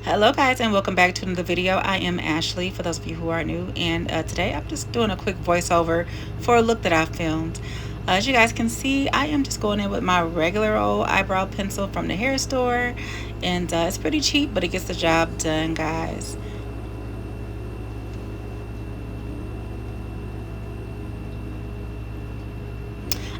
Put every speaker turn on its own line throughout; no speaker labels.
Hello guys, and welcome back to another video. I am Ashley, for those of you who are new, and today I'm just doing a quick voiceover for a look that I filmed. As you guys can see, I am just going in with my regular old eyebrow pencil from the hair store, and it's pretty cheap, but it gets the job done, guys.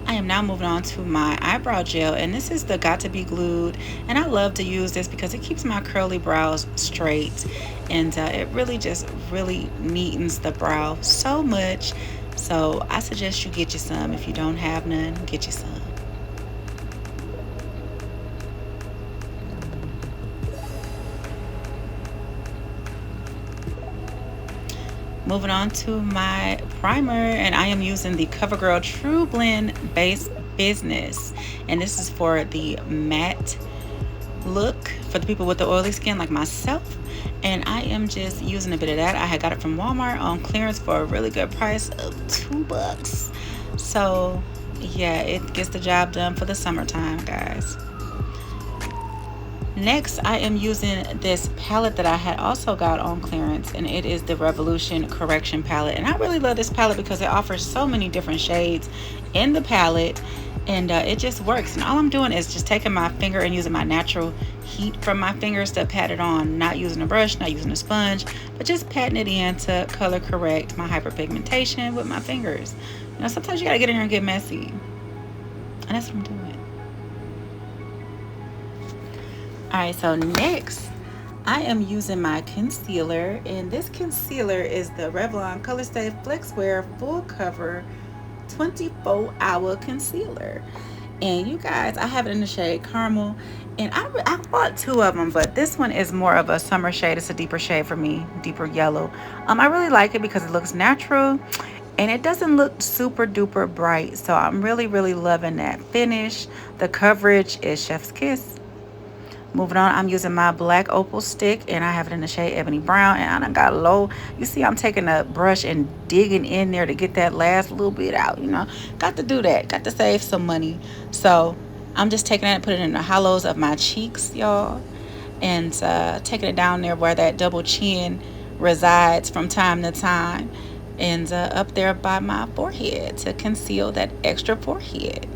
I am now moving on to my eyebrow gel, and this is the Got to Be Glued, and I love to use this because it keeps my curly brows straight, and it really just really neatens the brow so much. So I suggest you get you some. If you don't have none, get you some. Moving on to my primer, and I am using the CoverGirl True Blend Base Business, and this is for the matte look for the people with the oily skin like myself. And I am just using a bit of that. I had got it from Walmart on clearance for a really good price of $2. So yeah, it gets the job done for the summertime, guys. Next, I am using this palette that I had also got on clearance, and it is the Revolution Correction palette. And I really love this palette because it offers so many different shades in the palette, and it just works. And all I'm doing is just taking my finger and using my natural heat from my fingers to pat it on, not using a brush, not using a sponge, but just patting it in to color correct my hyperpigmentation with my fingers. You know, sometimes you gotta get in there and get messy, and that's what I'm doing. Alright, so next I am using my concealer, and this concealer is the Revlon Color Stay Flex Wear Full Cover 24-hour concealer. And you guys, I have it in the shade Caramel, and I bought two of them, but this one is more of a summer shade. It's a deeper shade for me, deeper yellow. I really like it because it looks natural and it doesn't look super duper bright, so I'm really loving that finish. The coverage is chef's kiss. Moving on, I'm using my black opal stick, and I have it in the shade Ebony Brown, and I done got low. You see, I'm taking a brush and digging in there to get that last little bit out, you know. Got to do that. Got to save some money. So I'm just taking it and putting it in the hollows of my cheeks, y'all, and taking it down there where that double chin resides from time to time, and up there by my forehead to conceal that extra forehead.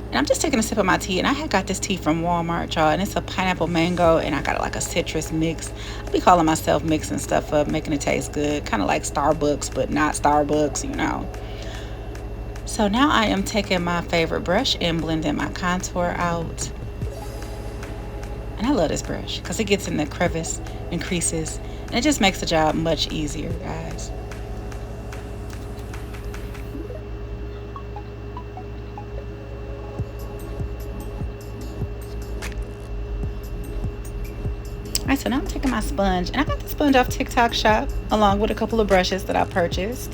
And I'm just taking a sip of my tea, and I had got this tea from Walmart, y'all, and it's a pineapple mango, and I got like a citrus mix. I be calling myself mixing stuff up, making it taste good, kind of like Starbucks, but not Starbucks, you know. So now I am taking my favorite brush and blending my contour out. And I love this brush because it gets in the crevice and creases, and it just makes the job much easier, guys. Alright, so now I'm taking my sponge, and I got the sponge off TikTok shop along with a couple of brushes that I purchased.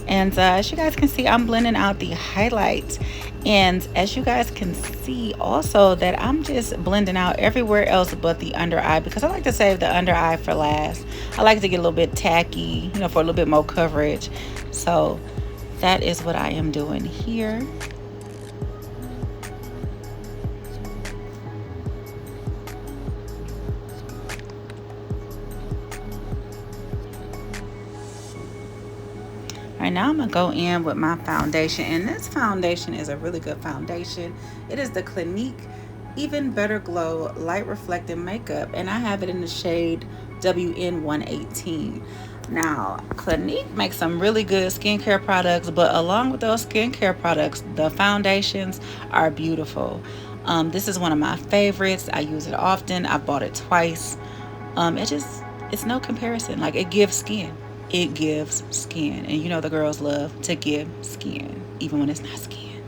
And as you guys can see, I'm blending out the highlights. And as you guys can see also that I'm just blending out everywhere else but the under eye, because I like to save the under eye for last. I like to get a little bit tacky, you know, for a little bit more coverage. So that is what I am doing here. Right now I'm gonna go in with my foundation, and this foundation is a really good foundation. It is the Clinique Even Better Glow Light Reflecting Makeup, and I have it in the shade WN118. Now, Clinique makes some really good skincare products, but along with those skincare products, the foundations are beautiful. This is one of my favorites. I use it often. I've bought it twice. It's no comparison. Like, it gives skin. It gives skin. And you know the girls love to give skin, even when it's not skin.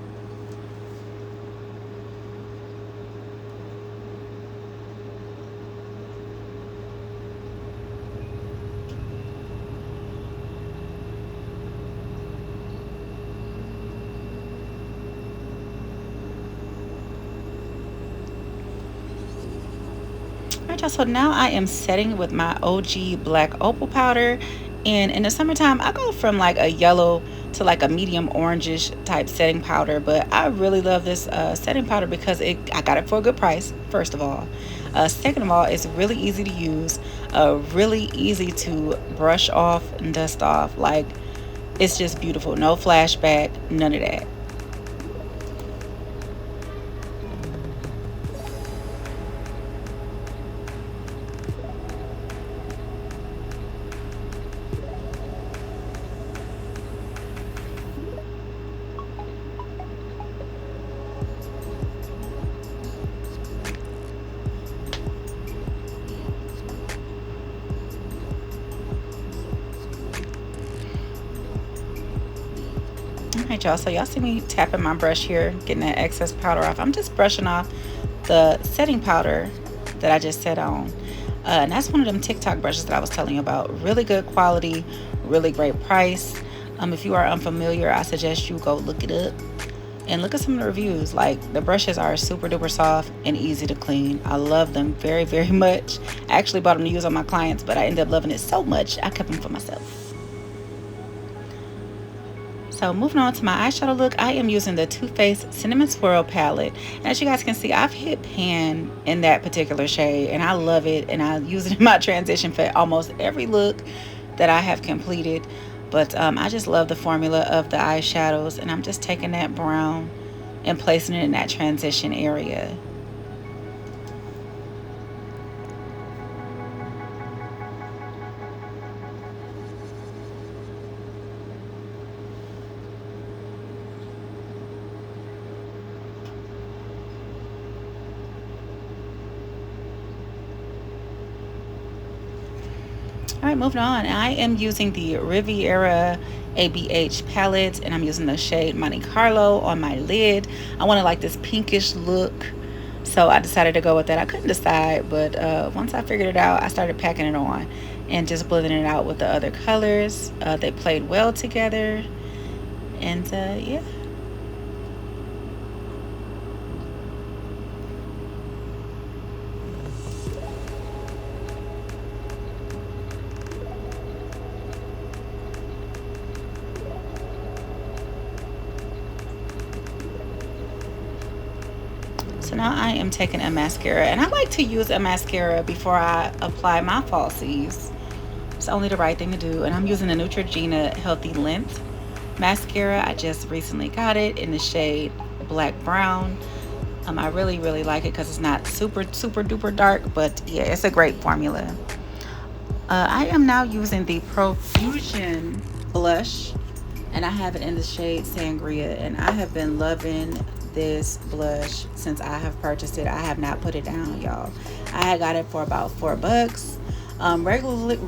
Alright, y'all, so now I am setting with my OG black opal powder, And in the summertime, I go from like a yellow to like a medium orangish type setting powder. But I really love this setting powder because I got it for a good price, first of all. Second of all, it's really easy to use, really easy to brush off and dust off. Like, it's just beautiful. No flashback, none of that. All right, y'all. So y'all see me tapping my brush here, getting that excess powder off. I'm just brushing off the setting powder that I just set on. And that's one of them TikTok brushes that I was telling you about. Really good quality, really great price. If you are unfamiliar, I suggest you go look it up and look at some of the reviews. Like, the brushes are super duper soft and easy to clean. I love them very, very much. I actually bought them to use on my clients, but I ended up loving it so much I kept them for myself. So moving on to my eyeshadow look, I am using the Too Faced Cinnamon Swirl palette. And as you guys can see, I've hit pan in that particular shade and I love it. And I use it in my transition for almost every look that I have completed. But I just love the formula of the eyeshadows, and I'm just taking that brown and placing it in that transition area. All right, moving on. I am using the Riviera ABH palette, and I'm using the shade Monte Carlo on my lid. I wanted like this pinkish look, so I decided to go with that. I couldn't decide, but once I figured it out, I started packing it on and just blending it out with the other colors. They played well together, and yeah. So now I am taking a mascara, and I like to use a mascara before I apply my falsies. It's only the right thing to do. And I'm using the Neutrogena Healthy Length mascara. I just recently got it in the shade Black Brown. I really, really like it because it's not super, super duper dark, but yeah, it's a great formula. I am now using the Profusion blush, and I have it in the shade Sangria, and I have been loving this blush since I have purchased it. I have not put it down, y'all. I had got it for about $4.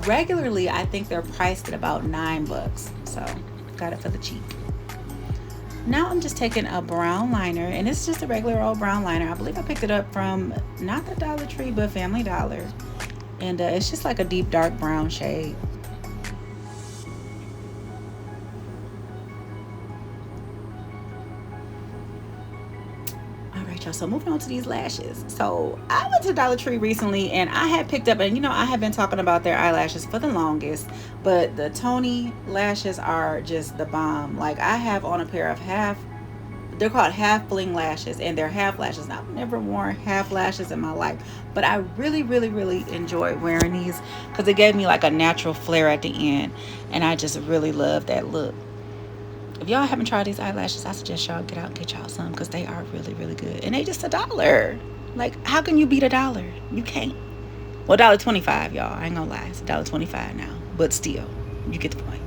Regularly, I think they're priced at about $9, so got it for the cheap. Now I'm just taking a brown liner, and it's just a regular old brown liner. I believe I picked it up from not the Dollar Tree, but Family Dollar, and it's just like a deep dark brown shade. All right, y'all, so moving on to these lashes. So I went to Dollar Tree recently, and I had picked up, and I have been talking about their eyelashes for the longest, but the Tony lashes are just the bomb. Like, I have on a pair of they're called half bling lashes, and they're half lashes. I've never worn half lashes in my life, but I really, really, really enjoyed wearing these because it gave me like a natural flare at the end, and I just really love that look. If y'all haven't tried these eyelashes, I suggest y'all get out and get y'all some because they are really, really good. And they just $1. Like, how can you beat $1? You can't. Well, $1.25, y'all. I ain't gonna lie. It's $1.25 now. But still, you get the point.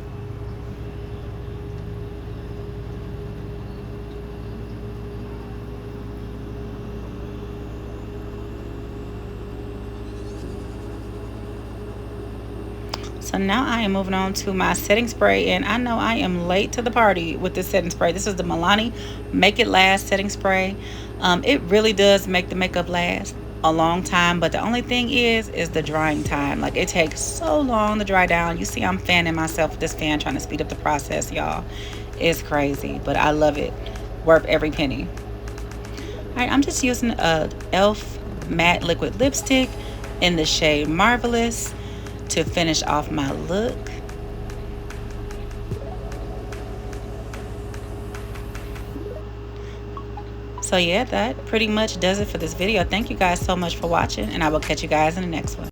So now I am moving on to my setting spray, and I know I am late to the party with this setting spray. This is the Milani Make It Last setting spray. It really does make the makeup last a long time, but the only thing is the drying time. Like, it takes so long to dry down. You see I'm fanning myself with this fan, trying to speed up the process, y'all. It's crazy, but I love it. Worth every penny. All right, I'm just using a e.l.f. matte liquid lipstick in the shade Marvelous to finish off my look. So yeah, that pretty much does it for this video. Thank you guys so much for watching, and I will catch you guys in the next one.